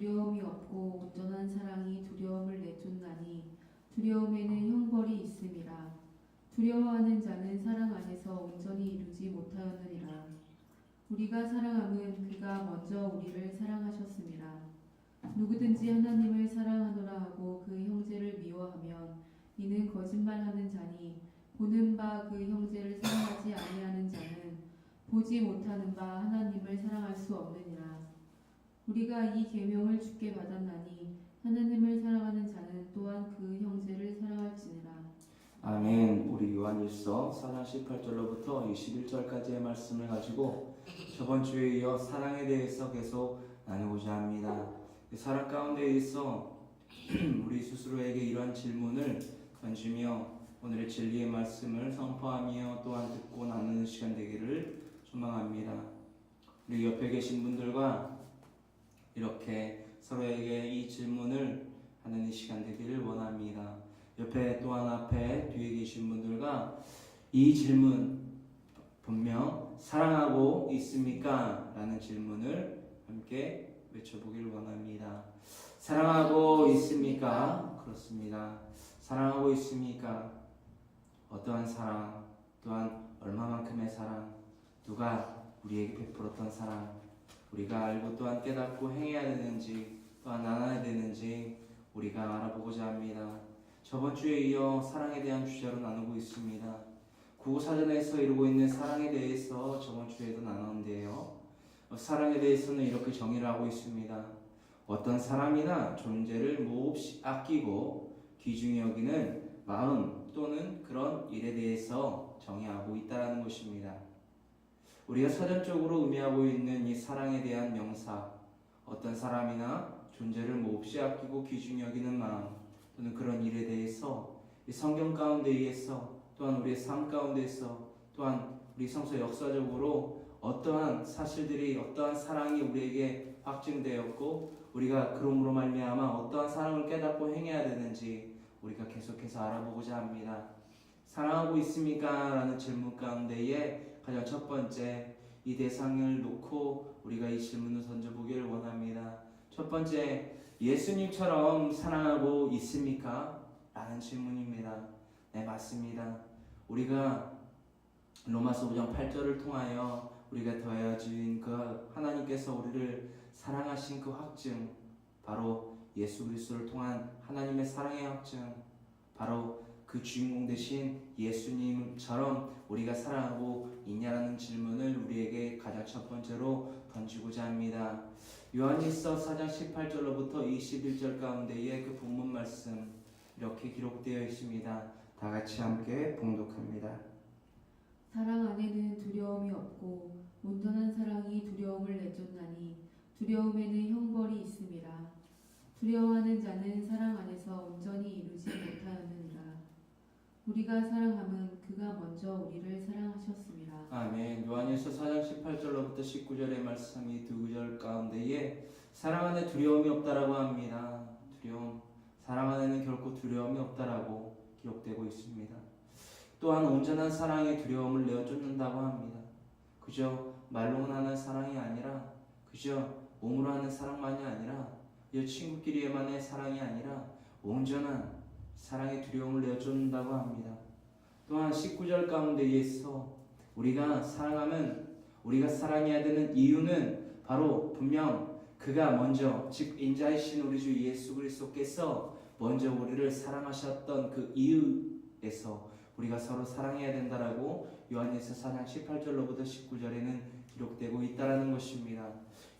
두려움이 없고 온전한 사랑이 두려움을 내쫓나니 두려움에는 형벌이 있음이라. 두려워하는 자는 사랑 안에서 온전히 이루지 못하였느니라. 우리가 사랑함은 그가 먼저 우리를 사랑하셨음이라. 누구든지 하나님을 사랑하노라 하고 그 형제를 미워하면 이는 거짓말하는 자니 보는 바 그 형제를 사랑하지 아니하는 자는 보지 못하는 바 하나님을 사랑할 수 없느니라. 우리가 이 계명을 주께 받았나니 하나님을 사랑하는 자는 또한 그 형제를 사랑할지니라. 아멘. 우리 요한일서 4장 18절로부터 21절까지의 말씀을 가지고 저번 주에 이어 사랑에 대해서 계속 나누고자 합니다. 사랑 가운데 있어 우리 스스로에게 이러한 질문을 던지며 오늘의 진리의 말씀을 선포하며 또한 듣고 나누는 시간 되기를 소망합니다. 우리 옆에 계신 분들과 이렇게 서로에게 이 질문을 하는 이 시간 되기를 원합니다. 옆에 또한 앞에 뒤에 계신 분들과 이 질문 분명 사랑하고 있습니까? 라는 질문을 함께 외쳐보길 원합니다. 사랑하고 있습니까? 그렇습니다. 사랑하고 있습니까? 어떠한 사랑, 또한 얼마만큼의 사랑, 누가 우리에게 베풀었던 사랑, 우리가 알고 또한 깨닫고 행해야 되는지 또한 나눠야 되는지 우리가 알아보고자 합니다. 저번 주에 이어 사랑에 대한 주제로 나누고 있습니다. 국어사전에서 이루고 있는 사랑에 대해서 저번 주에도 나눴는데요. 사랑에 대해서는 이렇게 정의를 하고 있습니다. 어떤 사람이나 존재를 몹시 아끼고 귀중히 여기는 마음 또는 그런 일에 대해서 정의하고 있다는 것입니다. 우리가 사전적으로 의미하고 있는 이 사랑에 대한 명사, 어떤 사람이나 존재를 몹시 아끼고 귀중히 여기는 마음 또는 그런 일에 대해서 이 성경 가운데에서 또한 우리의 삶 가운데에서 또한 우리 성서 역사적으로 어떠한 사실들이 어떠한 사랑이 우리에게 확증되었고 우리가 그러므로 말미암아 어떠한 사랑을 깨닫고 행해야 되는지 우리가 계속해서 알아보고자 합니다. 사랑하고 있습니까? 라는 질문 가운데에 가장 첫 번째 이 대상을 놓고 우리가 이 질문을 던져보기를 원합니다. 첫 번째, 예수님처럼 사랑하고 있습니까? 라는 질문입니다. 네, 맞습니다. 우리가 로마서 5장 8절을 통하여 우리가 더해진 그 하나님께서 우리를 사랑하신 그 확증, 바로 예수 그리스도를 통한 하나님의 사랑의 확증, 바로 그 주인공 되신 예수님처럼 우리가 사랑하고 있냐라는 질문을 우리에게 가장 첫 번째로 던지고자 합니다. 요한일서 4장 18절로부터 21절 가운데에 그 본문 말씀 이렇게 기록되어 있습니다. 다 같이 함께 봉독합니다. 사랑 안에는 두려움이 없고 온전한 사랑이 두려움을 내쫓나니 두려움에는 형벌이 있음이라. 두려워하는 자는 사랑 안에서 온전히 이루지 못하였느니라. 우리가 사랑함은 그가 먼저 우리를 사랑하셨음이라. 아멘. 요한일서 4장 18절로부터 19절의 말씀이 두 구절 가운데에 사랑 안에 두려움이 없다라고 합니다. 두려움, 사랑 안에는 결코 두려움이 없다라고 기록되고 있습니다. 또한 온전한 사랑의 두려움을 내어쫓는다고 합니다. 그저 말로만 하는 사랑이 아니라, 그저 몸으로 하는 사랑만이 아니라, 이 친구끼리만의 사랑이 아니라 온전한 사랑의 두려움을 내어쫓는다고 합니다. 또한 19절 가운데에서 우리가 사랑하면 우리가 사랑해야 되는 이유는 바로 분명 그가 먼저, 즉 인자이신 우리 주 예수 그리스도께서 먼저 우리를 사랑하셨던 그 이유에서 우리가 서로 사랑해야 된다라고 요한일서 4장 18절로부터 19절에는 기록되고 있다라는 것입니다.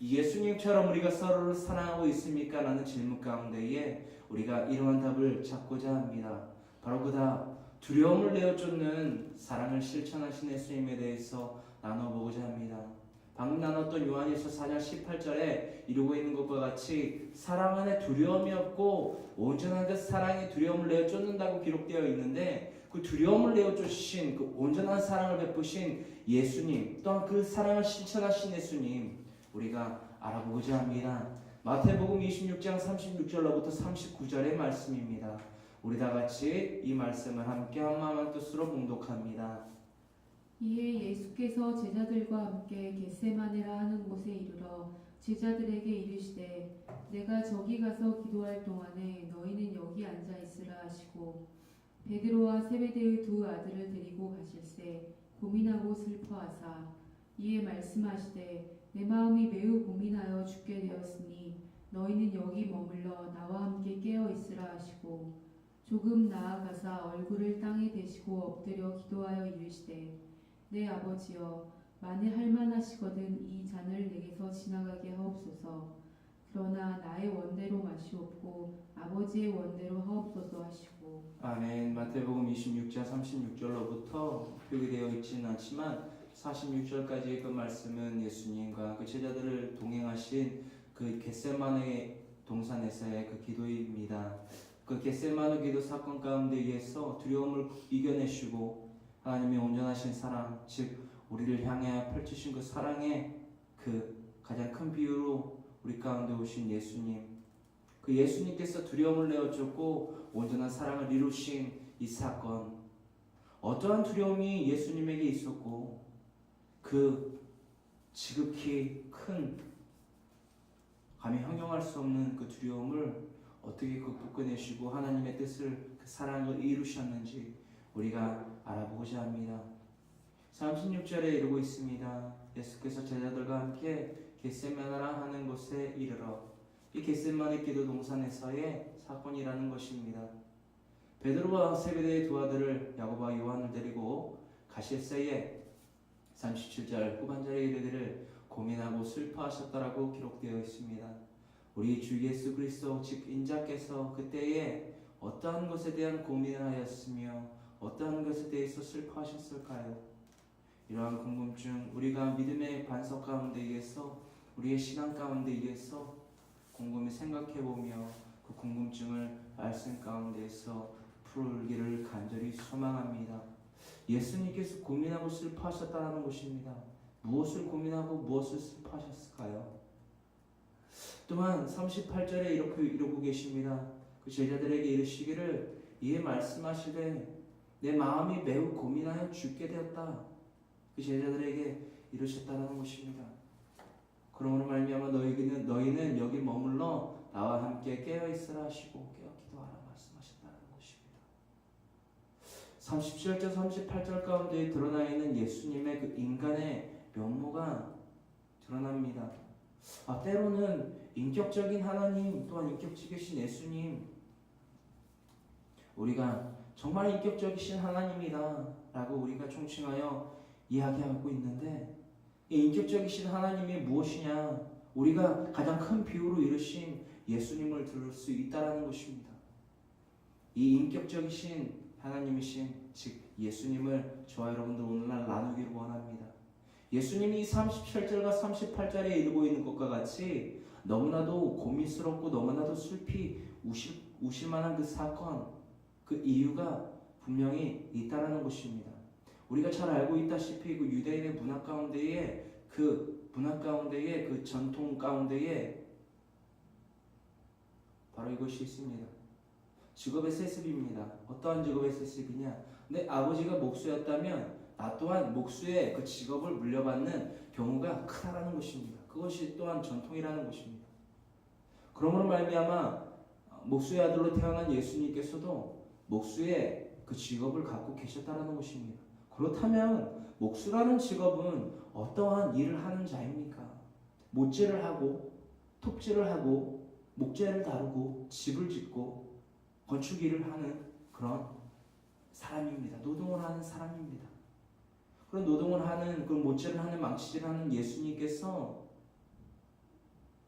예수님처럼 우리가 서로를 사랑하고 있습니까? 라는 질문 가운데에 우리가 이러한 답을 찾고자 합니다. 바로 그 답, 두려움을 내어쫓는 사랑을 실천하신 예수님에 대해서 나눠보고자 합니다. 방금 나눴던 요한일서 4장 18절에 이루고 있는 것과 같이 사랑 안에 두려움이 없고 온전한 그 사랑이 두려움을 내어쫓는다고 기록되어 있는데 그 두려움을 내어쫓으신 그 온전한 사랑을 베푸신 예수님, 또한 그 사랑을 실천하신 예수님 우리가 알아보고자 합니다. 마태복음 26장 36절로부터 39절의 말씀입니다. 우리 다 같이 이 말씀을 함께 한 마음 한 뜻으로 봉독합니다. 이에 예수께서 제자들과 함께 겟세마네라 하는 곳에 이르러 제자들에게 이르시되 내가 저기 가서 기도할 동안에 너희는 여기 앉아 있으라 하시고 베드로와 세베대의 두 아들을 데리고 가실새 고민하고 슬퍼하사 이에 말씀하시되 내 마음이 매우 고민하여 죽게 되었으니 너희는 여기 머물러 나와 함께 깨어 있으라 하시고 조금 나아가사 얼굴을 땅에 대시고 엎드려 기도하여 이르시되 내 아버지여 만일 할만하시거든 이 잔을 내게서 지나가게 하옵소서. 그러나 나의 원대로 마시옵고 아버지의 원대로 하옵소서 하시고. 아멘. 마태복음 26장 36절로부터 표기되어 있지는 않지만 46절까지의 그 말씀은 예수님과 그 제자들을 동행하신 그 겟세마네 동산에서의 그 기도입니다. 그 겟세마네 기도 사건 가운데에서 두려움을 이겨내시고 하나님의 온전하신 사랑, 즉 우리를 향해 펼치신 그 사랑의 그 가장 큰 비유로 우리 가운데 오신 예수님, 그 예수님께서 두려움을 내어줬고 온전한 사랑을 이루신 이 사건, 어떠한 두려움이 예수님에게 있었고 그 지극히 큰 감히 형용할 수 없는 그 두려움을 어떻게 극복해내시고 하나님의 뜻을 그 사랑을 이루셨는지 우리가 알아보고자 합니다. 36절에 이르고 있습니다. 예수께서 제자들과 함께 겟세마네라 하는 곳에 이르러, 이 겟세마네 기도 동산에서의 사건이라는 것입니다. 베드로와 세베대의 두 아들을 야고보와 요한을 데리고 가실 새에 37절 후반절에 이르기를 고민하고 슬퍼하셨다라고 기록되어 있습니다. 우리 주 예수 그리스도 즉 인자께서 그때에 어떠한 것에 대한 고민을 하였으며 어떠한 것에 대해서 슬퍼하셨을까요? 이러한 궁금증, 우리가 믿음의 반석 가운데에서 우리의 신앙 가운데에서 곰곰이 생각해보며 그 궁금증을 말씀 가운데에서 풀기를 간절히 소망합니다. 예수님께서 고민하고 슬퍼하셨다는 것입니다. 무엇을 고민하고 무엇을 슬퍼하셨을까요? 또한 38절에 이렇게 이러고 계십니다. 그 제자들에게 이르시기를 이에 말씀하시되 내 마음이 매우 고민하여 죽게 되었다. 그 제자들에게 이르셨다는 것입니다. 그러므로 말미암아 너희는 여기 머물러 나와 함께 깨어 있으라 하시고 깨어 기도하라 말씀하셨다는 것입니다. 37절 38절 가운데 드러나 있는 예수님의 그 인간의 면모가 드러납니다. 때로는 인격적인 하나님 또한 인격적이신 예수님, 우리가 정말 인격적이신 하나님이다 라고 우리가 총칭하여 이야기하고 있는데, 이 인격적이신 하나님이 무엇이냐, 우리가 가장 큰 비유로 이르신 예수님을 들을 수 있다는 것입니다. 이 인격적이신 하나님이신 즉 예수님을 저와 여러분들 오늘날 나누기를 원합니다. 예수님이 37절과 38절에 이르고 있는 것과 같이 너무나도 고민스럽고 너무나도 슬피 우실 만한 그 사건, 그 이유가 분명히 있다라는 것입니다. 우리가 잘 알고 있다시피 그 유대인의 문화 가운데에 그 전통 가운데에 바로 이것이 있습니다. 직업의 세습입니다. 어떠한 직업의 세습이냐? 내 아버지가 목수였다면 나 또한 목수의 그 직업을 물려받는 경우가 크다라는 것입니다. 그것이 또한 전통이라는 것입니다. 그러므로 말미암아 목수의 아들로 태어난 예수님께서도 목수의 그 직업을 갖고 계셨다라는 것입니다. 그렇다면 목수라는 직업은 어떠한 일을 하는 자입니까? 못질을 하고 톱질을 하고 목재를 다루고 집을 짓고 건축 일을 하는 그런 사람입니다. 노동을 하는 사람입니다. 그런 노동을 하는, 그 못질을 하는, 망치질을 하는 예수님께서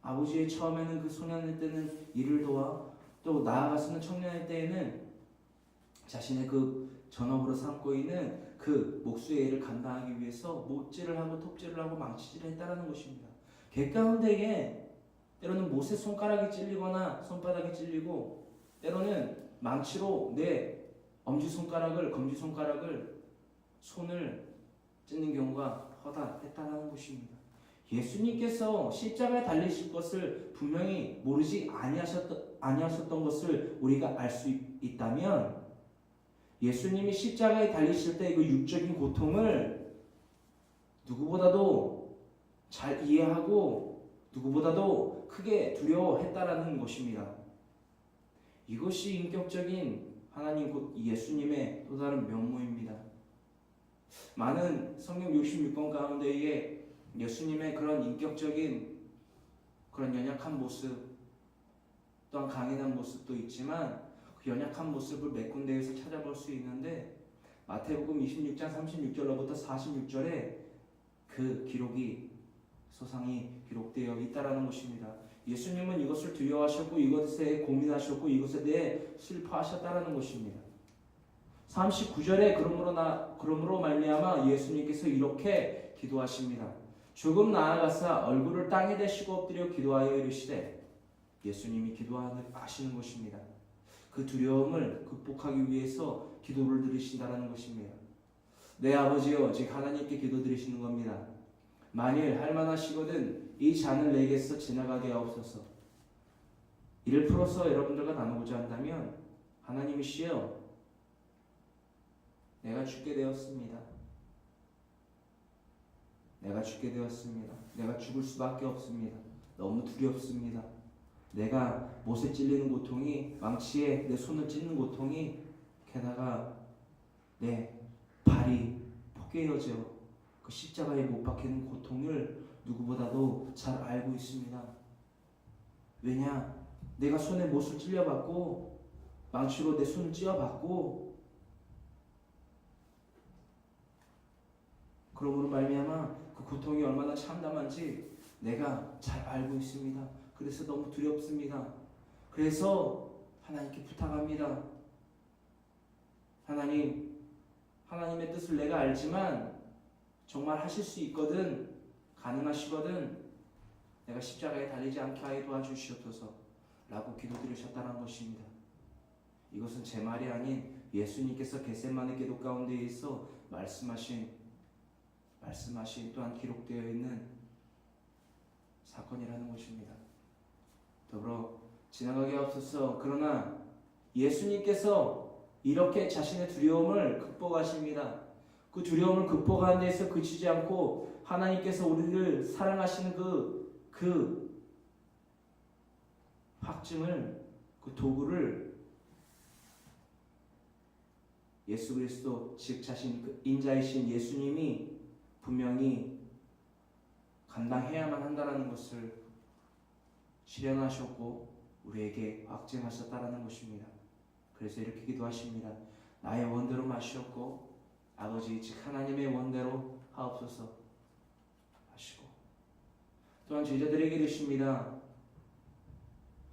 아버지의 처음에는 그 소년의 때는 일을 도와 또 나아가서는 청년의 때에는 자신의 그 전업으로 삼고 있는 그 목수의 일을 감당하기 위해서 못질을 하고 톱질을 하고 망치질을 했다는 것입니다. 개 가운데에 때로는 못의 손가락이 찔리거나 손바닥이 찔리고 때로는 망치로 내 검지손가락을 손을 찢는 경우가 허다했다는 것입니다. 예수님께서 십자가에 달리실 것을 분명히 모르지 아니하셨던 것을 우리가 알 수 있다면 예수님이 십자가에 달리실 때 그 육적인 고통을 누구보다도 잘 이해하고 누구보다도 크게 두려워했다라는 것입니다. 이것이 인격적인 하나님 곧 예수님의 또 다른 면모입니다. 많은 성경 66권 가운데에 예수님의 그런 인격적인 그런 연약한 모습 또한 강인한 모습도 있지만 그 연약한 모습을 몇 군데에서 찾아볼 수 있는데 마태복음 26장 36절로부터 46절에 그 기록이 소상히 기록되어 있다라는 것입니다. 예수님은 이것을 두려워하셨고 이것에 고민하셨고 이것에 대해 슬퍼하셨다라는 것입니다. 39절에 그러므로 말미암아 예수님께서 이렇게 기도하십니다. 조금 나아가사 얼굴을 땅에 대시고 엎드려 기도하여 이르시되 예수님이 기도하시는 것입니다. 그 두려움을 극복하기 위해서 기도를 드리신다라는 것입니다. 내 아버지여 즉 하나님께 기도 드리시는 겁니다. 만일 할만하시거든 이 잔을 내게서 지나가게 하옵소서. 이를 풀어서 여러분들과 나누고자 한다면 하나님이시여 내가 죽게 되었습니다. 내가 죽게 되었습니다. 내가 죽을 수밖에 없습니다. 너무 두렵습니다. 내가 못에 찔리는 고통이 망치에 내 손을 찢는 고통이 게다가 내 발이 포개어져 그 십자가에 못 박히는 고통을 누구보다도 잘 알고 있습니다. 왜냐? 내가 손에 못을 찔려봤고 망치로 내 손을 찧어봤고 그러므로 말미암아 그 고통이 얼마나 참담한지 내가 잘 알고 있습니다. 그래서 너무 두렵습니다. 그래서 하나님께 부탁합니다. 하나님의 뜻을 내가 알지만 정말 하실 수 있거든, 가능하시거든 내가 십자가에 달리지 않게 하여 도와주시옵소서 라고 기도드리셨다는 것입니다. 이것은 제 말이 아닌 예수님께서 겟세마네 기도 가운데 있어 말씀하신 또한 기록되어 있는 사건이라는 것입니다. 더불어 지나가게 하옵소서. 그러나 예수님께서 이렇게 자신의 두려움을 극복하십니다. 그 두려움을 극복하는 데서 그치지 않고 하나님께서 우리를 사랑하시는 그 확증을, 그 도구를 예수 그리스도 즉 자신 그 인자이신 예수님이 분명히 감당해야만 한다는 것을 실현하셨고 우리에게 확증하셨다는 것입니다. 그래서 이렇게 기도하십니다. 나의 원대로 마시옵고 아버지 즉 하나님의 원대로 하옵소서 하시고 또한 제자들에게 이르십니다.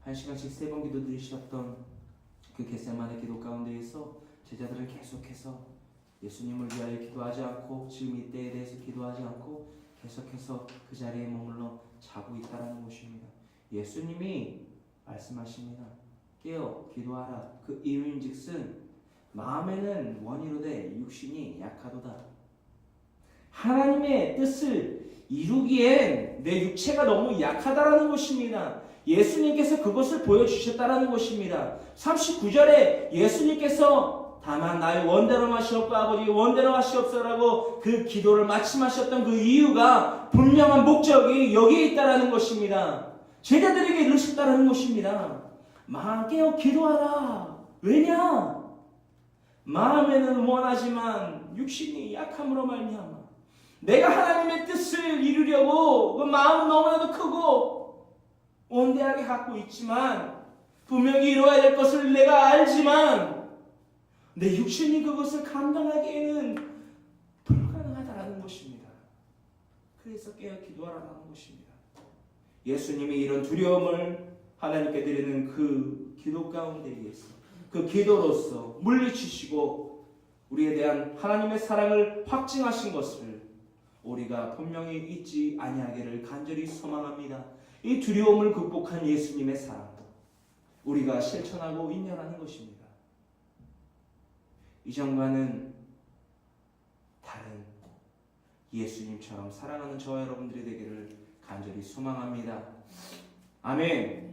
1시간씩 3번 기도 드리셨던 그 겟세마네 기도 가운데에서 제자들은 계속해서 예수님을 위하여 기도하지 않고 지금 이때에 대해서 기도하지 않고 계속해서 그 자리에 머물러 자고 있다는 것입니다. 예수님이 말씀하십니다. 깨어 기도하라. 그 이유인즉슨 마음에는 원이로되 육신이 약하도다. 하나님의 뜻을 이루기엔 내 육체가 너무 약하다라는 것입니다. 예수님께서 그것을 보여주셨다라는 것입니다. 39절에 예수님께서 다만 나의 원대로 마시옵고 아버지 원대로 하시옵소서라고 그 기도를 마침하셨던 그 이유가 분명한 목적이 여기에 있다라는 것입니다. 제자들에게 이르셨다라는 것입니다. 깨어 기도하라. 왜냐? 마음에는 원하지만 육신이 약함으로 말미암아 내가 하나님의 뜻을 이루려고 그 마음은 너무나도 크고 원대하게 갖고 있지만 분명히 이루어야 될 것을 내가 알지만 내 육신이 그것을 감당하기에는 불가능하다라는 것입니다. 그래서 깨어 기도하라는 것입니다. 예수님이 이런 두려움을 하나님께 드리는 그 기도 가운데에서 그 기도로서 물리치시고 우리에 대한 하나님의 사랑을 확증하신 것을 우리가 분명히 잊지 아니하기를 간절히 소망합니다. 이 두려움을 극복한 예수님의 사랑 우리가 실천하고 인연하는 것입니다. 이전과는 다른 예수님처럼 사랑하는 저와 여러분들이 되기를 간절히 소망합니다. 아멘.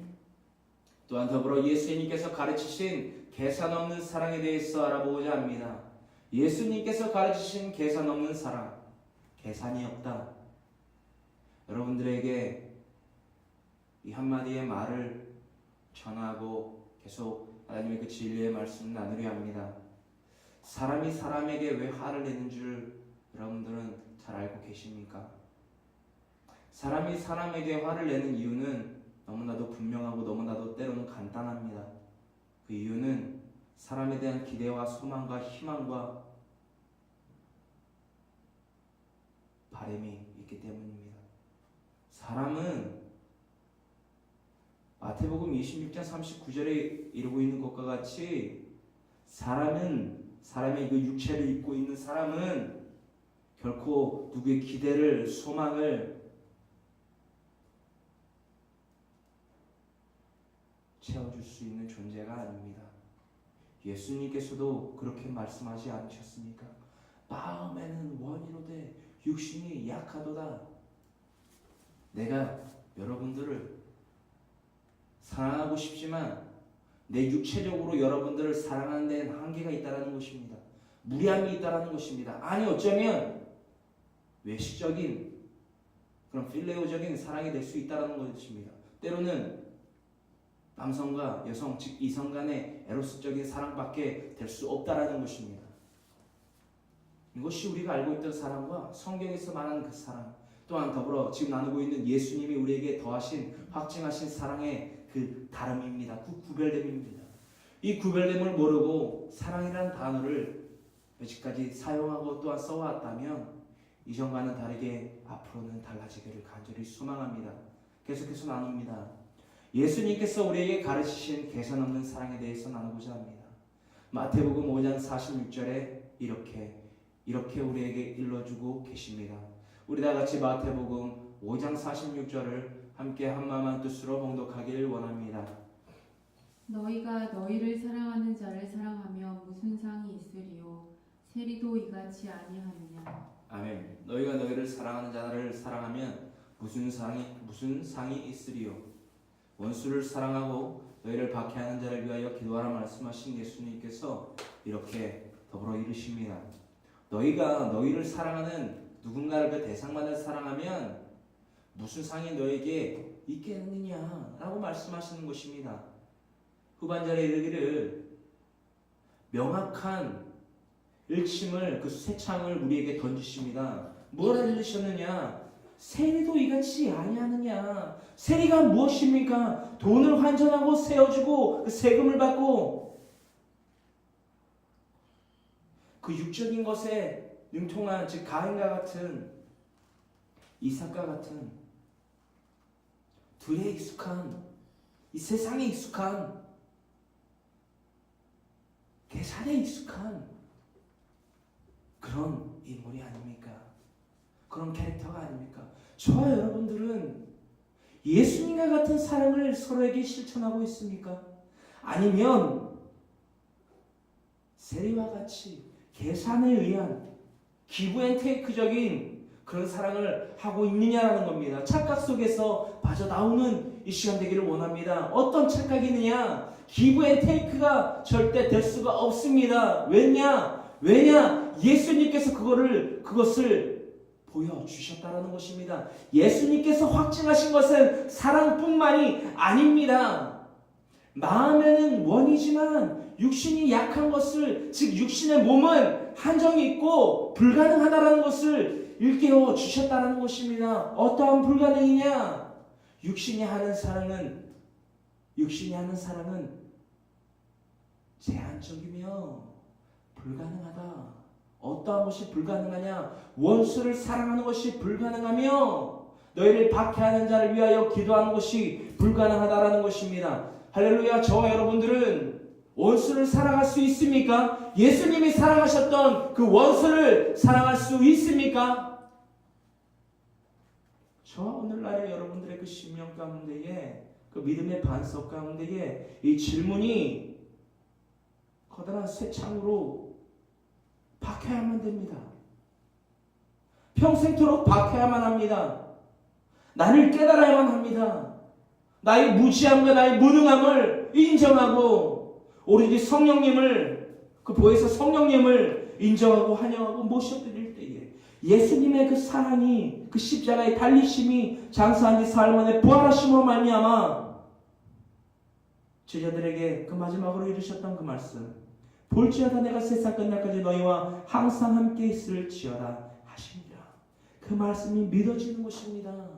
또한 더불어 예수님께서 가르치신 계산 없는 사랑에 대해서 알아보고자 합니다. 예수님께서 가르치신 계산 없는 사랑 계산이 없다. 여러분들에게 이 한마디의 말을 전하고 계속 하나님의 그 진리의 말씀을 나누려 합니다. 사람이 사람에게 왜 화를 내는 줄 여러분들은 잘 알고 계십니까? 사람이 사람에게 화를 내는 이유는 너무나도 분명하고 너무나도 때로는 간단합니다. 그 이유는 사람에 대한 기대와 소망과 희망과 바람이 있기 때문입니다. 사람은 마태복음 26장 39절에 이루고 있는 것과 같이 사람의 그 육체를 입고 있는 사람은 결코 누구의 기대를 소망을 채워줄 수 있는 존재가 아닙니다. 예수님께서도 그렇게 말씀하지 않으셨습니까? 마음에는 원이로되 육신이 약하도다. 내가 여러분들을 사랑하고 싶지만 내 육체적으로 여러분들을 사랑하는 데는 한계가 있다는 것입니다. 무리함이 있다는 것입니다. 아니 어쩌면 외식적인 그런 필레오적인 사랑이 될 수 있다는 것입니다. 때로는 남성과 여성 즉 이성 간의 에로스적인 사랑밖에 될 수 없다는 것입니다. 이것이 우리가 알고 있던 사랑과 성경에서 말하는 그 사랑, 또한 더불어 지금 나누고 있는 예수님이 우리에게 더하신 확증하신 사랑의 그 다름입니다. 그 구별됨입니다. 이 구별됨을 모르고 사랑이라는 단어를 여지까지 사용하고 또한 써왔다면 이전과는 다르게 앞으로는 달라지기를 간절히 소망합니다. 계속해서 나눕니다. 예수님께서 우리에게 가르치신 계산 없는 사랑에 대해서 나누고자 합니다. 마태복음 5장 46절에 이렇게 우리에게 일러주고 계십니다. 우리 다 같이 마태복음 5장 46절을 함께 한마음 한뜻으로 봉독하기를 원합니다. 너희가 너희를 사랑하는 자를 사랑하며 무슨 상이 있으리요? 세리도 이같이 아니하느냐? 아멘. 너희가 너희를 사랑하는 자를 사랑하면 무슨 상이 있으리요? 원수를 사랑하고 너희를 박해하는 자를 위하여 기도하라 말씀하신 예수님께서 이렇게 더불어 이르십니다. 너희가 너희를 사랑하는 누군가를 그 대상만을 사랑하면 무슨 상이 너에게 있겠느냐라고 말씀하시는 것입니다. 후반절에 이르기를 명확한 일침을 그 쇠창을 우리에게 던지십니다. 뭐라 이르셨느냐? 세리도 이같이 아니하느냐? 세리가 무엇입니까? 돈을 환전하고 세워주고 그 세금을 받고 그 육적인 것에 능통한 즉 가인과 같은 이삭과 같은 둘에 익숙한 이 세상에 익숙한 계산에 익숙한 그런 인물이 아닙니까? 그런 캐릭터가 아닙니까? 저와 여러분들은 예수님과 같은 사랑을 서로에게 실천하고 있습니까? 아니면 세리와 같이 계산에 의한 기브앤테이크적인 그런 사랑을 하고 있느냐라는 겁니다. 착각 속에서 빠져나오는 이 시간 되기를 원합니다. 어떤 착각이느냐? 기브앤테이크가 절대 될 수가 없습니다. 왜냐? 예수님께서 그것을 보여주셨다는 것입니다. 예수님께서 확증하신 것은 사랑뿐만이 아닙니다. 마음에는 원이지만 육신이 약한 것을, 즉 육신의 몸은 한정이 있고 불가능하다는 것을 일깨워 주셨다는 것입니다. 어떠한 불가능이냐? 육신이 하는 사랑은 제한적이며 불가능하다. 어떠한 것이 불가능하냐? 원수를 사랑하는 것이 불가능하며 너희를 박해하는 자를 위하여 기도하는 것이 불가능하다라는 것입니다. 할렐루야. 저와 여러분들은 원수를 사랑할 수 있습니까? 예수님이 사랑하셨던 그 원수를 사랑할 수 있습니까? 저와 오늘날의 여러분들의 그 심령 가운데에 그 믿음의 반석 가운데에 이 질문이 커다란 쇠창으로 박혀야만 됩니다. 평생토록 박혀야만 합니다. 나를 깨달아야만 합니다. 나의 무지함과 나의 무능함을 인정하고 오로지 성령님을 그 보혜사 성령님을 인정하고 환영하고 모셔드릴 때에 예수님의 그 사랑이, 그 십자가의 달리심이 장사한 지 사흘 만에 부활하심으로 말미암아 제자들에게 그 마지막으로 이르셨던 그 말씀, 볼지어다 내가 세상 끝날까지 너희와 항상 함께 있을지어다 하시니라. 그 말씀이 믿어지는 것입니다.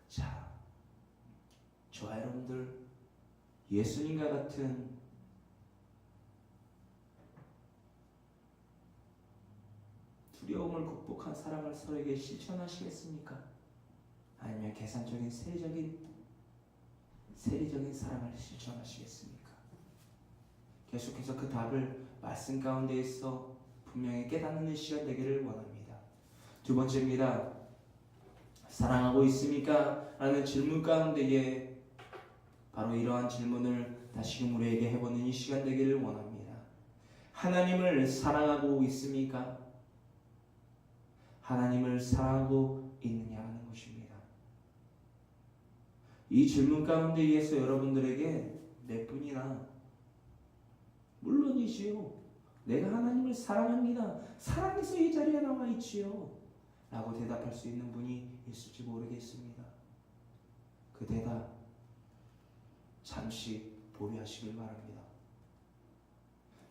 자, 저와 여러분들 예수님과 같은 두려움을 극복한 사랑을 서로에게 실천하시겠습니까? 아니면 계산적인 세리적인 사랑을 실천하시겠습니까? 계속해서 그 답을 말씀 가운데에서 분명히 깨닫는 시간 되기를 원합니다. 두 번째입니다. 사랑하고 있습니까? 라는 질문 가운데에 바로 이러한 질문을 다시금 우리에게 해보는 이 시간 되기를 원합니다. 하나님을 사랑하고 있습니까? 하나님을 사랑하고 있느냐는 것입니다. 이 질문 가운데 의해서 여러분들에게 몇 분이나 물론이지요. 내가 하나님을 사랑합니다. 사랑해서 이 자리에 나와 있지요. 라고 대답할 수 있는 분이 있을지 모르겠습니다. 그 대답 잠시 보류하시길 바랍니다.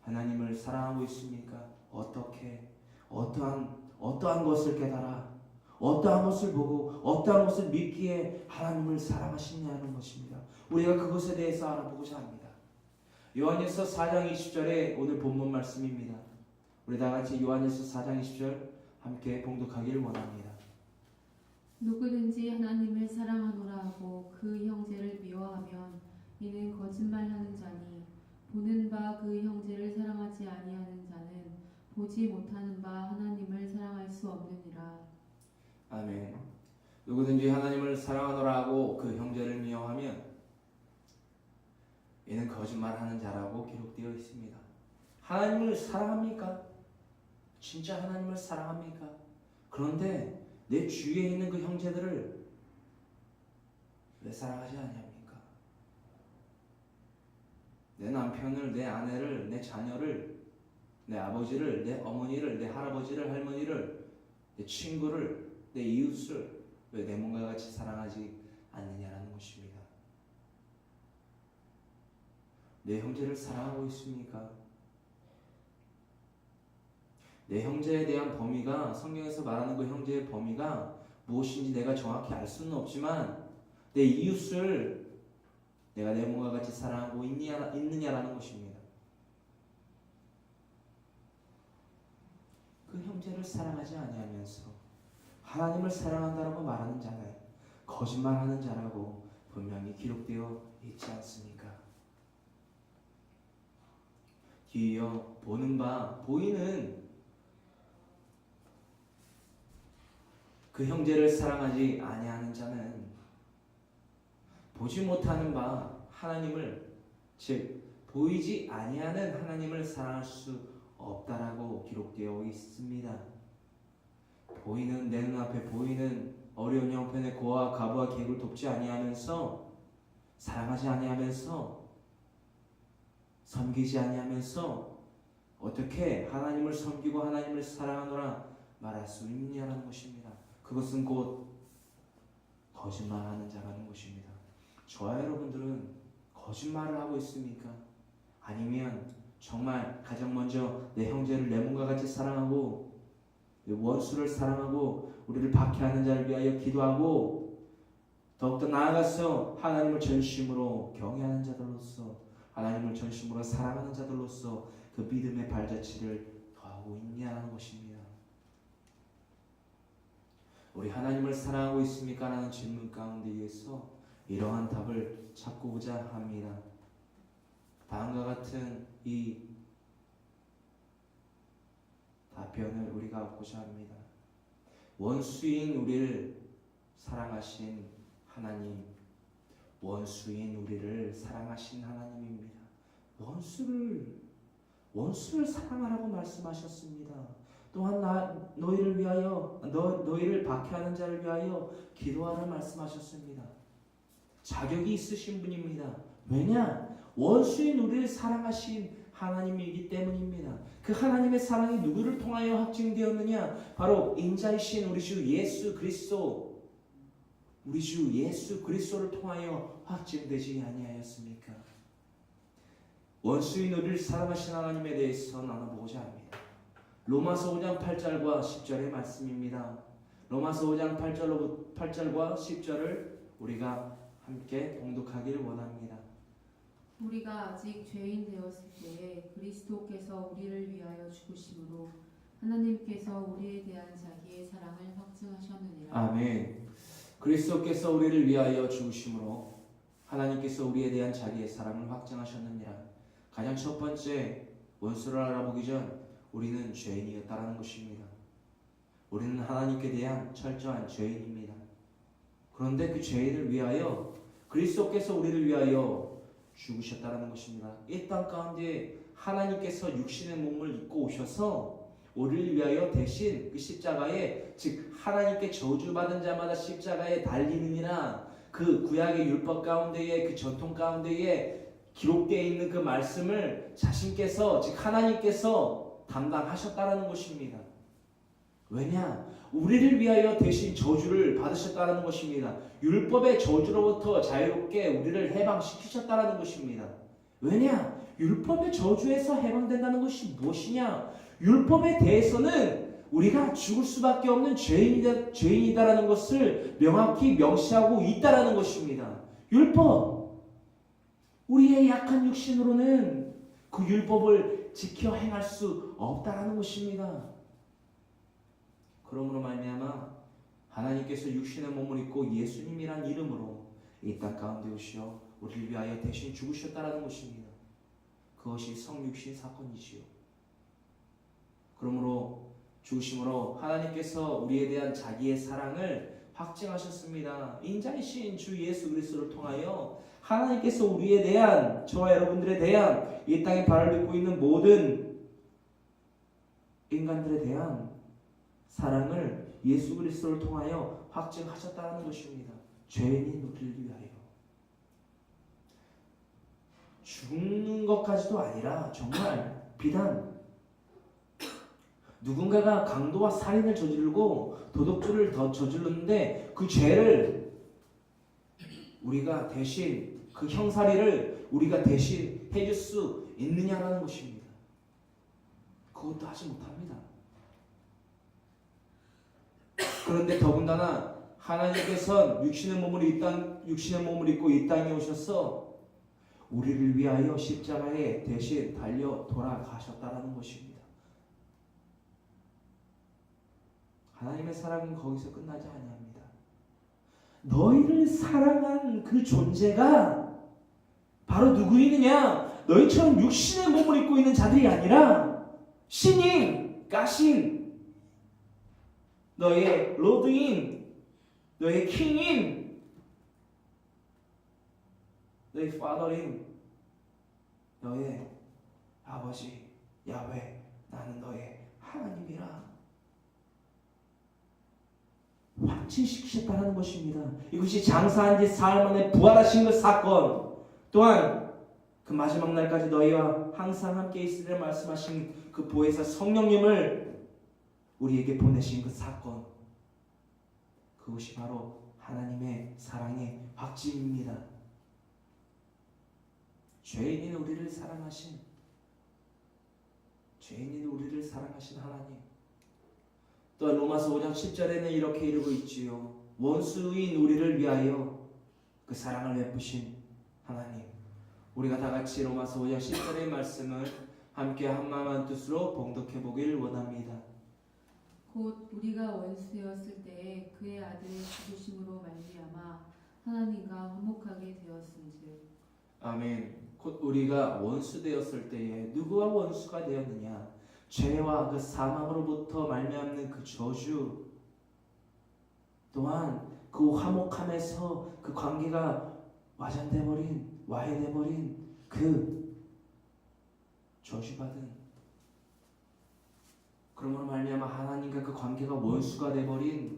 하나님을 사랑하고 있습니까? 어떻게 어떠한 것을 깨달아 어떠한 것을 보고 어떠한 것을 믿기에 하나님을 사랑하시냐는 것입니다. 우리가 그것에 대해서 알아보고자 합니다. 요한일서 4장 20절에 오늘 본문 말씀입니다. 우리 다같이 요한일서 4장 20절 함께 봉독하기를 원합니다. 누구든지 하나님을 사랑하노라 하고 그 형제를 미워하면 이는 거짓말하는 자니 보는 바 그 형제를 사랑하지 아니하는 자는 보지 못하는 바 하나님을 사랑할 수 없느니라. 아멘. 누구든지 하나님을 사랑하노라 하고 그 형제를 미워하면 이는 거짓말하는 자라고 기록되어 있습니다. 하나님을 사랑합니까? 진짜 하나님을 사랑합니까? 그런데 내 주위에 있는 그 형제들을 왜 사랑하지 않습니까? 내 남편을, 내 아내를, 내 자녀를, 내 아버지를, 내 어머니를, 내 할아버지를, 할머니를, 내 친구를, 내 이웃을 왜 내 몸과 같이 사랑하지 않느냐는 것입니다. 내 형제를 사랑하고 있습니까? 내 형제에 대한 범위가, 성경에서 말하는 그 형제의 범위가 무엇인지 내가 정확히 알 수는 없지만 내 이웃을 내가 내 몸과 같이 사랑하고 있느냐라는 것입니다. 그 형제를 사랑하지 아니하면서 하나님을 사랑한다라고 말하는 자는 거짓말하는 자라고 분명히 기록되어 있지 않습니까? 뒤이어 보는 바, 보이는 그 형제를 사랑하지 아니하는 자는 보지 못하는 바 하나님을, 즉 보이지 아니하는 하나님을 사랑할 수 없다라고 기록되어 있습니다. 보이는, 내 눈앞에 보이는 어려운 형편의 고와 가부와 객을 돕지 아니하면서, 사랑하지 아니하면서, 섬기지 아니하면서 어떻게 하나님을 섬기고 하나님을 사랑하노라 말할 수 있느냐는 것입니다. 그것은 곧 거짓말하는 자라는 것입니다. 저와 여러분들은 거짓말을 하고 있습니까? 아니면 정말 가장 먼저 내 형제를 내 몸과 같이 사랑하고 원수를 사랑하고 우리를 박해하는 자를 위하여 기도하고 더욱더 나아가서 하나님을 전심으로 경외하는 자들로서, 하나님을 전심으로 사랑하는 자들로서 그 믿음의 발자취를 더하고 있냐는 것입니다. 우리 하나님을 사랑하고 있습니까? 라는 질문 가운데에서 이러한 답을 찾고자 합니다. 다음과 같은 이 답변을 우리가 얻고자 합니다. 원수인 우리를 사랑하신 하나님, 원수인 우리를 사랑하신 하나님입니다. 원수를 사랑하라고 말씀하셨습니다. 또한 너희를 위하여, 너희를 박해하는 자를 위하여 기도하라 말씀하셨습니다. 자격이 있으신 분입니다. 왜냐? 원수인 우리를 사랑하신 하나님이기 때문입니다. 그 하나님의 사랑이 누구를 통하여 확증되었느냐? 바로 인자이신 우리 주 예수 그리스도, 우리 주 예수 그리스도를 통하여 확증되지 아니하였습니까? 원수인 우리를 사랑하신 하나님에 대해서 나눠보고자 합니다. 로마서 5장 8절과 10절의 말씀입니다. 로마서 5장 8절과 10절을 우리가 함께 봉독하기를 원합니다. 우리가 아직 죄인 되었을 때에 그리스도께서 우리를 위하여 죽으심으로 하나님께서 우리에 대한 자기의 사랑을 확증하셨느니라. 아멘. 그리스도께서 우리를 위하여 죽으심으로 하나님께서 우리에 대한 자기의 사랑을 확증하셨느니라. 가장 첫 번째, 원수를 알아보기 전 우리는 죄인이었다라는 것입니다. 우리는 하나님께 대한 철저한 죄인입니다. 그런데 그 죄인을 위하여 그리스도께서 우리를 위하여 죽으셨다라는 것입니다. 이 땅 가운데 하나님께서 육신의 몸을 입고 오셔서 우리를 위하여 대신 그 십자가에, 즉 하나님께 저주받은 자마다 십자가에 달리느니라, 그 구약의 율법 가운데에, 그 전통 가운데에 기록되어 있는 그 말씀을 자신께서, 즉 하나님께서 담당하셨다라는 것입니다. 왜냐? 우리를 위하여 대신 저주를 받으셨다라는 것입니다. 율법의 저주로부터 자유롭게 우리를 해방시키셨다라는 것입니다. 왜냐? 율법의 저주에서 해방된다는 것이 무엇이냐? 율법에 대해서는 우리가 죽을 수밖에 없는 죄인이다라는 것을 명확히 명시하고 있다라는 것입니다. 율법, 우리의 약한 육신으로는 그 율법을 지켜 행할 수 없다라는 것입니다. 그러므로 말미암아 하나님께서 육신의 몸을 입고 예수님이란 이름으로 이 땅 가운데 오시어 우리를 위하여 대신 죽으셨다라는 것입니다. 그것이 성육신 사건이지요. 그러므로 죽으심으로 하나님께서 우리에 대한 자기의 사랑을 확증하셨습니다. 인자이신 주 예수 그리스도를 통하여 하나님께서 우리에 대한, 저와 여러분들에 대한, 이 땅에 발을 딛고 있는 모든 인간들에 대한 사랑을 예수 그리스도를 통하여 확증하셨다는 것입니다. 죄인인 우리를 위하여. 죽는 것까지도 아니라 정말 비단 누군가가 강도와 살인을 저지르고 도둑질을 더 저질렀는데 그 죄를 우리가 대신, 그 형사리를 우리가 대신 해줄 수 있느냐라는 것입니다. 그것도 하지 못합니다. 그런데 더군다나 하나님께서는 육신의 몸을 입고 이 땅에 오셔서 우리를 위하여 십자가에 대신 달려 돌아가셨다라는 것입니다. 하나님의 사랑은 거기서 끝나지 아니합니다. 너희를 사랑한 그 존재가 바로 누구이느냐? 너희처럼 육신의 몸을 입고 있는 자들이 아니라 신인, 가신, 너의 로드인, 너의 킹인, 너의 파더인, 너의 아버지 야훼, 나는 너의 하나님이라 확증시키셨다는 것입니다. 이것이 장사한 지 사흘 만에 부활하신 그 사건, 또한 그 마지막 날까지 너희와 항상 함께 있으리라 말씀하신 그 보혜사 성령님을 우리에게 보내신 그 사건, 그것이 바로 하나님의 사랑의 확증입니다. 죄인인 우리를 사랑하신 하나님. 또 로마서 5장 10절에는 이렇게 이르고 있지요. 원수인 우리를 위하여 그 사랑을 베푸신 하나님. 우리가 다 같이 로마서 5장 10절의 말씀을 함께 한마음 한뜻으로 봉독해 보길 원합니다. 곧 우리가 원수였을 때에 그의 아들의 죽으심으로 말미암아 하나님과 화목하게 되었은즉. 아멘. 곧 우리가 원수 되었을 때에 누구와 원수가 되었느냐? 죄와 그 사망으로부터 말미암는 그 저주, 또한 그 화목함에서 그 관계가 와해돼버린 그 저주받은, 그러므로 말미암아 하나님과 그 관계가 원수가 돼버린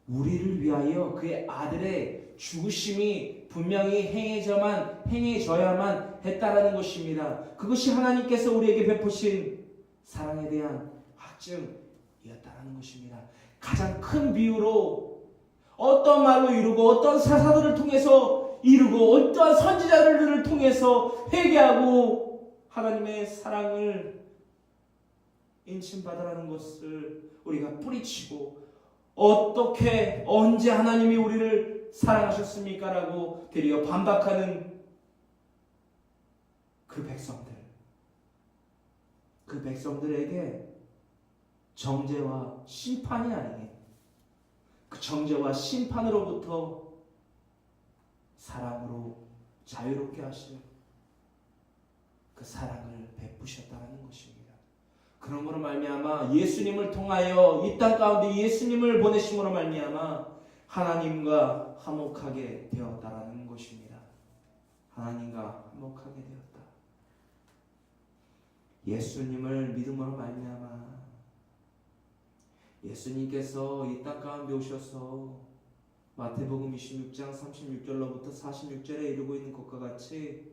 우리를 위하여 그의 아들의 죽으심이 분명히 행해져야만 했다라는 것입니다. 그것이 하나님께서 우리에게 베푸신 사랑에 대한 확증이었다라는 것입니다. 가장 큰 비유로 어떤 말로 이루고 어떤 사사들을 통해서 이루고 어떠한 선지자들을 통해서 회개하고 하나님의 사랑을 인침받으라는 것을 우리가 뿌리치고 어떻게 언제 하나님이 우리를 사랑하셨습니까? 라고 되려 반박하는 그 백성들에게 정죄와 심판이 아닌 그 정죄와 심판으로부터 사랑으로 자유롭게 하시는 그 사랑을 베푸셨다는 것입니다. 그러므로 말미암아 예수님을 통하여 이 땅 가운데 예수님을 보내심으로 말미암아 하나님과 화목하게 되었다라는 것입니다. 하나님과 화목하게 되었다. 예수님을 믿음으로 말미암아 예수님께서 이 땅 가운데 오셔서 마태복음 26장 36절로부터 46절에 이루고 있는 것과 같이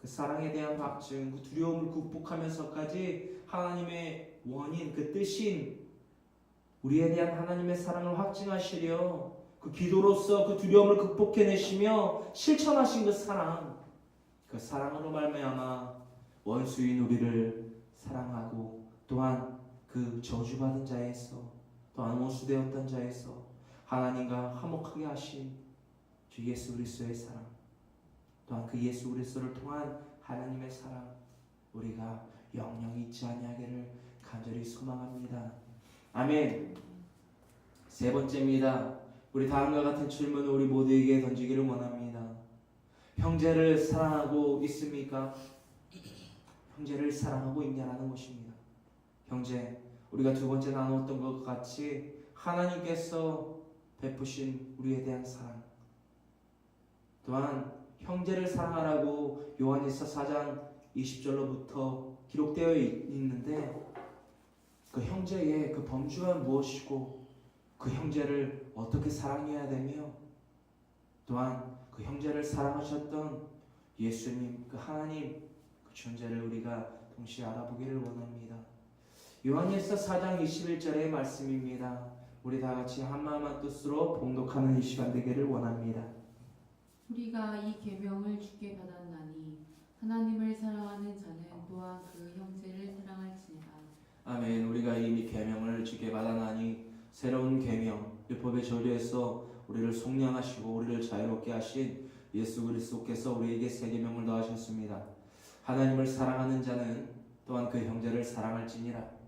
그 사랑에 대한 확증, 그 두려움을 극복하면서까지 하나님의 원인, 그 뜻인 우리에 대한 하나님의 사랑을 확증하시려 그 기도로서 그 두려움을 극복해내시며 실천하신 그 사랑으로 말미암아 원수인 우리를 사랑하고 또한 그 저주받은 자에서 또한 원수되었던 자에서 하나님과 화목하게 하신 주 예수 그리스도의 사랑 또한 그 예수 그리스도를 통한 하나님의 사랑 우리가 영영 잊지 아니하기를 간절히 소망합니다. 아멘. 세 번째입니다. 우리 다음과 같은 질문을 우리 모두에게 던지기를 원합니다. 형제를 사랑하고 있습니까? 형제를 사랑하고 있냐라는 것입니다. 형제, 우리가 두 번째 나누었던 것 같이 하나님께서 베푸신 우리에 대한 사랑 또한 형제를 사랑하라고 요한일서 4장 20절로부터 기록되어 있는데 그 형제의 그 범주가 무엇이고 그 형제를 어떻게 사랑해야 되며 또한 그 형제를 사랑하셨던 예수님 그 하나님 그 존재를 우리가 동시에 알아보기를 원합니다. 요한일서 4장 21절의 말씀입니다. 우리 다 같이 한마음 한뜻으로 봉독하는 이 시간 되기를 원합니다. 우리가 이 계명을 주께 받았나니 하나님을 사랑하는 자는 또한 그 형제를 사랑할지니라. 아멘. 우리가 이미 계명을 주께 받았나니 새로운 계명 율법의 저주에서 우리를 속량하시고 우리를 자유롭게 하신 예수 그리스도께서 우리에게 새 계명을 더하셨습니다. 하나님을 사랑하는 자는 또한 그 형제를 사랑할지니라.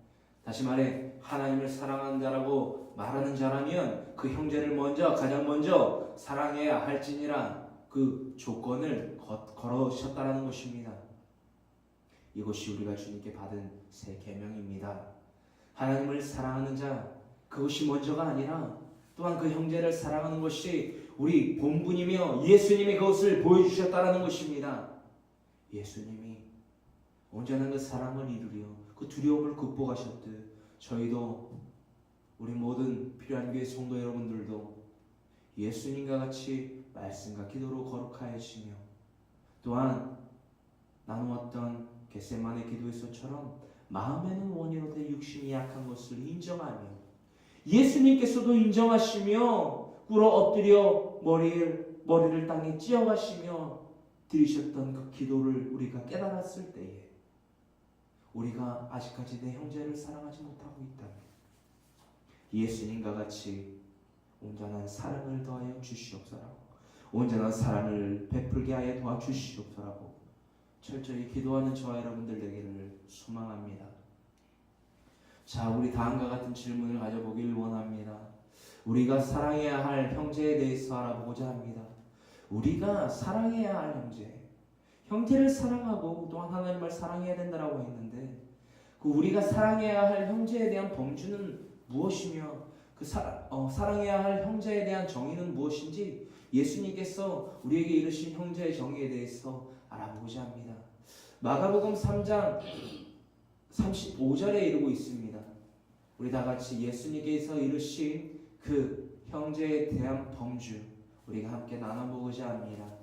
다시 말해 하나님을 사랑하는 자라고 말하는 자라면 그 형제를 가장 먼저 사랑해야 할지니라 그 조건을 걸으셨다라는 것입니다. 이것이 우리가 주님께 받은 새 계명입니다. 하나님을 사랑하는 자 그것이 먼저가 아니라 또한 그 형제를 사랑하는 것이 우리 본분이며 예수님이 그것을 보여주셨다라는 것입니다. 예수님이 온전한 그 사랑을 이루려 그 두려움을 극복하셨듯 저희도 우리 모든 필요한 교회 성도 여러분들도 예수님과 같이 말씀과 기도로 거룩하여지며 또한 나누었던 겟세마네 기도에서처럼 마음에는 원이로되 육신이 약한 것을 인정하며 예수님께서도 인정하시며 꿇어 엎드려 머리를 땅에 찧어가시며 드리셨던 그 기도를 우리가 깨달았을 때에 우리가 아직까지 내 형제를 사랑하지 못하고 있다면 예수님과 같이 온전한 사랑을 더하여 주시옵소서라고 온전한 사랑을 베풀게 하여 도와주시옵소서라고 철저히 기도하는 저와 여러분들 되기를 소망합니다. 자, 우리 다음과 같은 질문을 가져보길 원합니다. 우리가 사랑해야 할 형제에 대해서 알아보고자 합니다. 우리가 사랑해야 할 형제를 사랑하고 또한 하나님을 사랑해야 된다라고 했는데 그 우리가 사랑해야 할 형제에 대한 범주는 무엇이며 그 사랑해야 할 형제에 대한 정의는 무엇인지 예수님께서 우리에게 이르신 형제의 정의에 대해서 알아보고자 합니다. 마가복음 3장 35절에 이르고 있습니다. 우리 다 같이 예수님께서 이르신 그 형제에 대한 범주 우리가 함께 나눠보고자 합니다.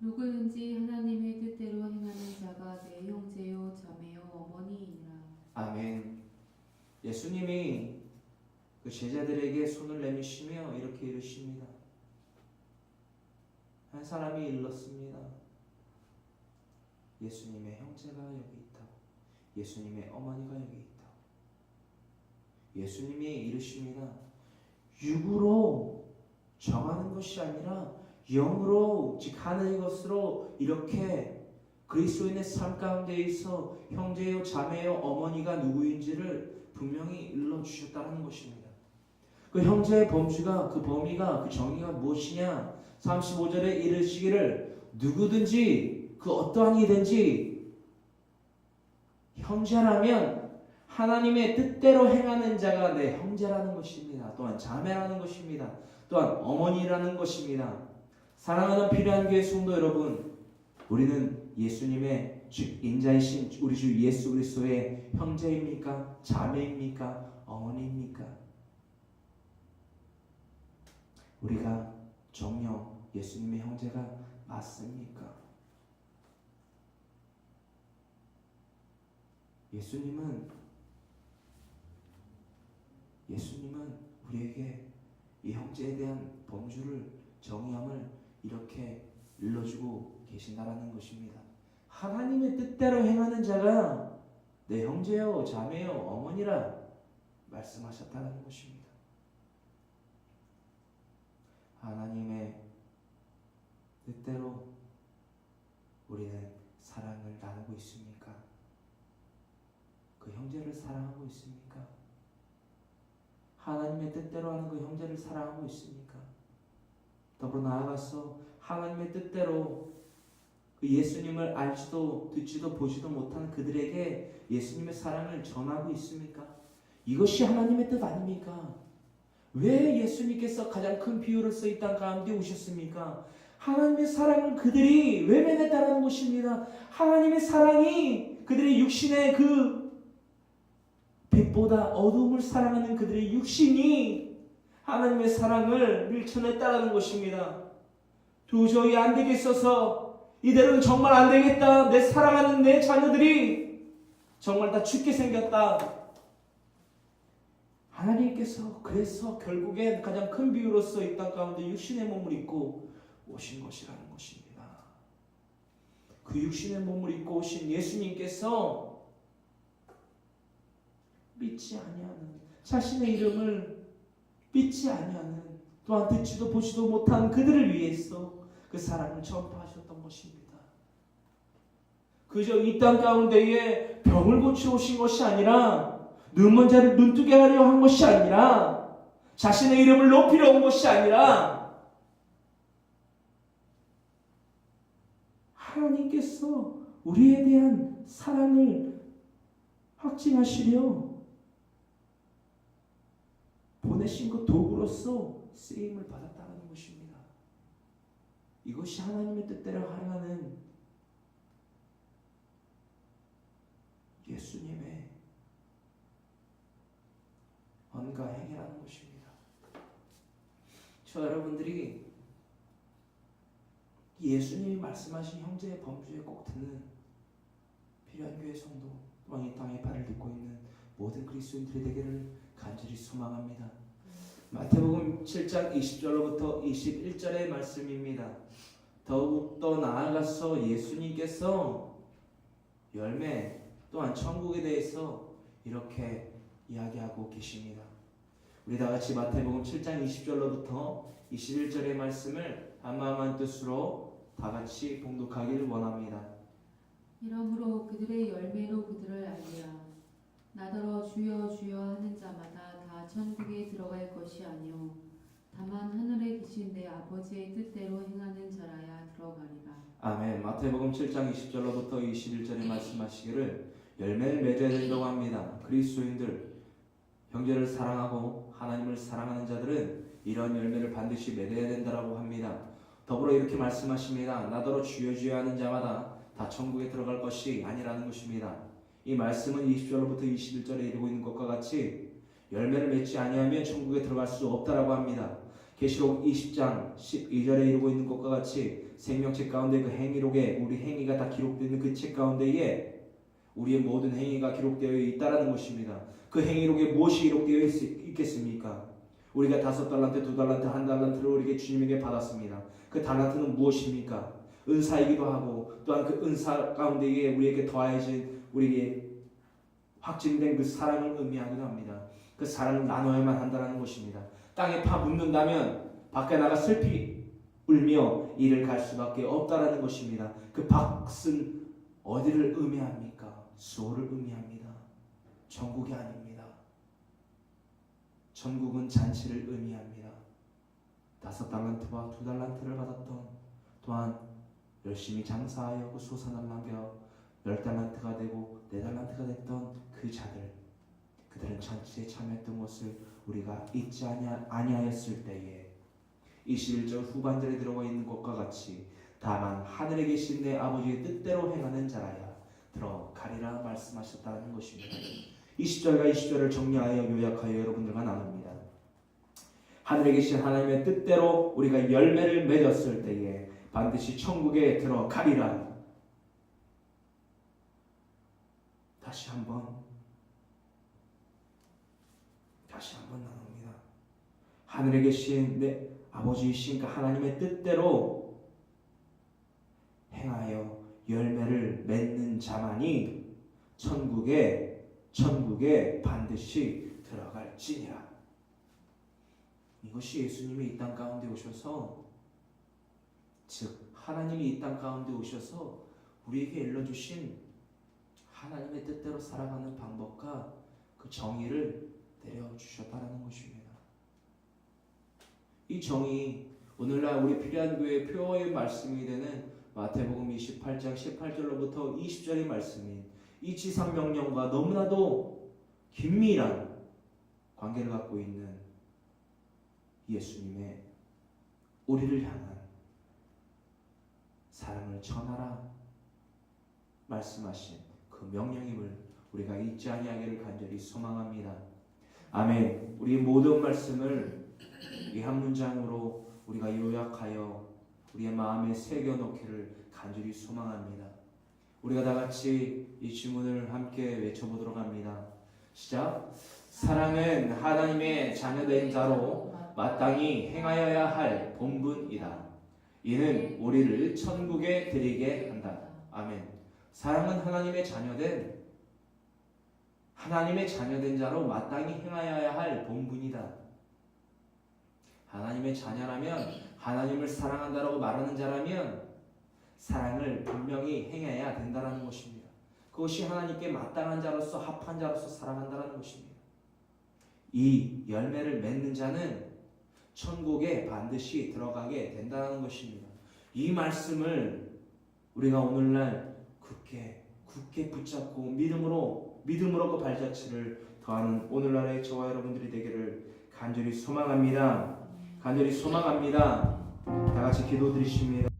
누구든지 하나님의 뜻대로 행하는 자가 내 형제요 자매요 어머니이니라. 아멘. 예수님이 그 제자들에게 손을 내미시며 이렇게 이르십니다. 한 사람이 일렀습니다. 예수님의 형제가 여기 있다고. 예수님의 어머니가 여기 있다고. 예수님이 이르십니다. 육으로 정하는 것이 아니라 영으로 즉 하늘의 것으로 이렇게 그리스도인의 삶 가운데 있어 형제요 자매요 어머니가 누구인지를 분명히 일러주셨다는 것입니다. 그 형제의 범주가 그 범위가 그 정의가 무엇이냐 35절에 이르시기를 누구든지 그 어떠한 이든지 형제라면 하나님의 뜻대로 행하는 자가 내 형제라는 것입니다. 또한 자매라는 것입니다. 또한 어머니라는 것입니다. 사랑하는 필요한 교회 성도 여러분, 우리는 예수님의 즉 인자이신 우리 주 예수 그리스도의 형제입니까? 자매입니까? 어머니입니까? 우리가 정녕 예수님의 형제가 맞습니까? 예수님은 우리에게 이 형제에 대한 범주를 정의함을 이렇게 일러주고 계신다라는 것입니다. 하나님의 뜻대로 행하는 자가 내 형제요 자매요 어머니라 말씀하셨다는 것입니다. 하나님의 뜻대로 우리는 사랑을 나누고 있습니까? 그 형제를 사랑하고 있습니까? 하나님의 뜻대로 하는 그 형제를 사랑하고 있습니까? 더불어 나아가서 하나님의 뜻대로 그 예수님을 알지도 듣지도 보지도 못한 그들에게 예수님의 사랑을 전하고 있습니까? 이것이 하나님의 뜻 아닙니까? 왜 예수님께서 가장 큰 비유로서 이 땅 가운데 오셨습니까? 하나님의 사랑을 그들이 외면했다는 것입니다. 하나님의 사랑이 그들의 육신의 그 빛보다 어두움을 사랑하는 그들의 육신이 하나님의 사랑을 밀쳐냈다는 것입니다. 도저히 안 되겠어서 이대로는 정말 안 되겠다. 내 사랑하는 내 자녀들이 정말 다 죽게 생겼다. 하나님께서 그래서 결국엔 가장 큰 비유로서 이 땅 가운데 육신의 몸을 입고 오신 것이라는 것입니다. 그 육신의 몸을 입고 오신 예수님께서 믿지 아니하는 자신의 이름을 믿지 아니하는 또한 듣지도 보지도 못한 그들을 위해서 그 사랑을 전파하셨던 것입니다. 그저 이 땅 가운데에 병을 고쳐 오신 것이 아니라 눈먼 자를 눈뜨게 하려 한 것이 아니라 자신의 이름을 높이려 온 것이 아니라 하나님께서 우리에 대한 사랑을 확증하시려 보내신 그 도구로서 쓰임을 받았다는 것입니다. 이것이 하나님의 뜻대로 행하는 예수님의 언가 행위라는 것입니다. 저 여러분들이 예수님이 말씀하신 형제의 범주에 꼭 드는 필요한 교회 성도 또한 이 땅에 발을 딛고 있는 모든 그리스도인들이 되기를 간절히 소망합니다. 마태복음 7장 20절로부터 21절의 말씀입니다. 더욱더 나아가서 예수님께서 열매 또한 천국에 대해서 이렇게 이야기하고 계십니다. 우리 다 같이 마태복음 7장 20절로부터 21절의 말씀을 한마음 한 뜻으로 다 같이 봉독하기를 원합니다. 이러므로 그들의 열매로 그들을 알리라. 나더러 주여 주여 하는 자마다 다 천국에 들어갈 것이 아니요 다만 하늘에 계신 내 아버지의 뜻대로 행하는 자라야 들어가리라. 아멘. 마태복음 7장 20절로부터 21절에 말씀하시기를 열매를 맺어야 된다고 합니다. 그리스도인들 형제를 사랑하고 하나님을 사랑하는 자들은 이런 열매를 반드시 맺어야 된다고 합니다. 더불어 이렇게 말씀하십니다. 나더러 주여 주여 하는 자마다 다 천국에 들어갈 것이 아니라는 것입니다. 이 말씀은 20절로부터 21절에 이르고 있는 것과 같이 열매를 맺지 아니하면 천국에 들어갈 수 없다라고 합니다. 계시록 20장 12절에 이루고 있는 것과 같이 생명책 가운데 그 행위록에 우리 행위가 다 기록되어 있는 그 책 가운데에 우리의 모든 행위가 기록되어 있다라는 것입니다. 그 행위록에 무엇이 기록되어 있겠습니까? 우리가 5달란트, 2달란트, 1달란트를 우리에게 주님에게 받았습니다. 그 달란트는 무엇입니까? 은사이기도 하고 또한 그 은사 가운데에 우리에게 더해진 우리에게 확증된 그 사랑을 의미하기도 합니다. 그 사랑을 나눠야만 한다는 것입니다. 땅에 파묻는다면 밖에 나가 슬피 울며 이를 갈 수밖에 없다라는 것입니다. 그 밭은 어디를 의미합니까? 수호를 의미합니다. 천국이 아닙니다. 천국은 잔치를 의미합니다. 5달란트와 2달란트를 받았던 또한 열심히 장사하여 그 소산을 남겨 10달란트가 되고 4달란트가 됐던 그 자들, 그들은 잔치에 참여했던 것을 우리가 잊지 아니하였을 때에 21절 후반절에 들어가 있는 것과 같이 다만 하늘에 계신 내 아버지의 뜻대로 행하는 자라야 들어가리라 말씀하셨다는 것입니다. 20절과 20절을 정리하여 요약하여 여러분들과 나눕니다. 하늘에 계신 하나님의 뜻대로 우리가 열매를 맺었을 때에 반드시 천국에 들어가리라. 다시 한번 나눕니다. 하늘에 계신 내 아버지이신 그 하나님의 뜻대로 행하여 열매를 맺는 자만이 천국에 반드시 들어갈지니라. 이것이 예수님이 이 땅 가운데 오셔서, 즉 하나님이 이 땅 가운데 오셔서 우리에게 일러주신 하나님의 뜻대로 살아가는 방법과 그 정의를 내려주셨다는 것입니다. 이 정의, 오늘날 우리 필요한 교회의 표어의 말씀이 되는 마태복음 28장 18절로부터 20절의 말씀인 이 지상명령과 너무나도 긴밀한 관계를 갖고 있는 예수님의 우리를 향한 사랑을 전하라 말씀하신 그 명령임을 우리가 잊지 아니하기를 간절히 소망합니다. 아멘. 우리의 모든 말씀을 이 한 문장으로 우리가 요약하여 우리의 마음에 새겨놓기를 간절히 소망합니다. 우리가 다 같이 이 주문을 함께 외쳐보도록 합니다. 시작. 사랑은 하나님의 자녀된 자로 마땅히 행하여야 할 본분이다. 이는 우리를 천국에 들이게 한다. 아멘. 사랑은 하나님의 자녀된 자로 마땅히 행하여야 할 본분이다. 하나님의 자녀라면, 하나님을 사랑한다라고 말하는 자라면 사랑을 분명히 행해야 된다는 것입니다. 그것이 하나님께 마땅한 자로서 합한 자로서 사랑한다는 것입니다. 이 열매를 맺는 자는 천국에 반드시 들어가게 된다는 것입니다. 이 말씀을 우리가 오늘날 굳게 붙잡고 믿음으로 그 발자취를 더하는 오늘날의 저와 여러분들이 되기를 간절히 소망합니다. 다 같이 기도드리십니다.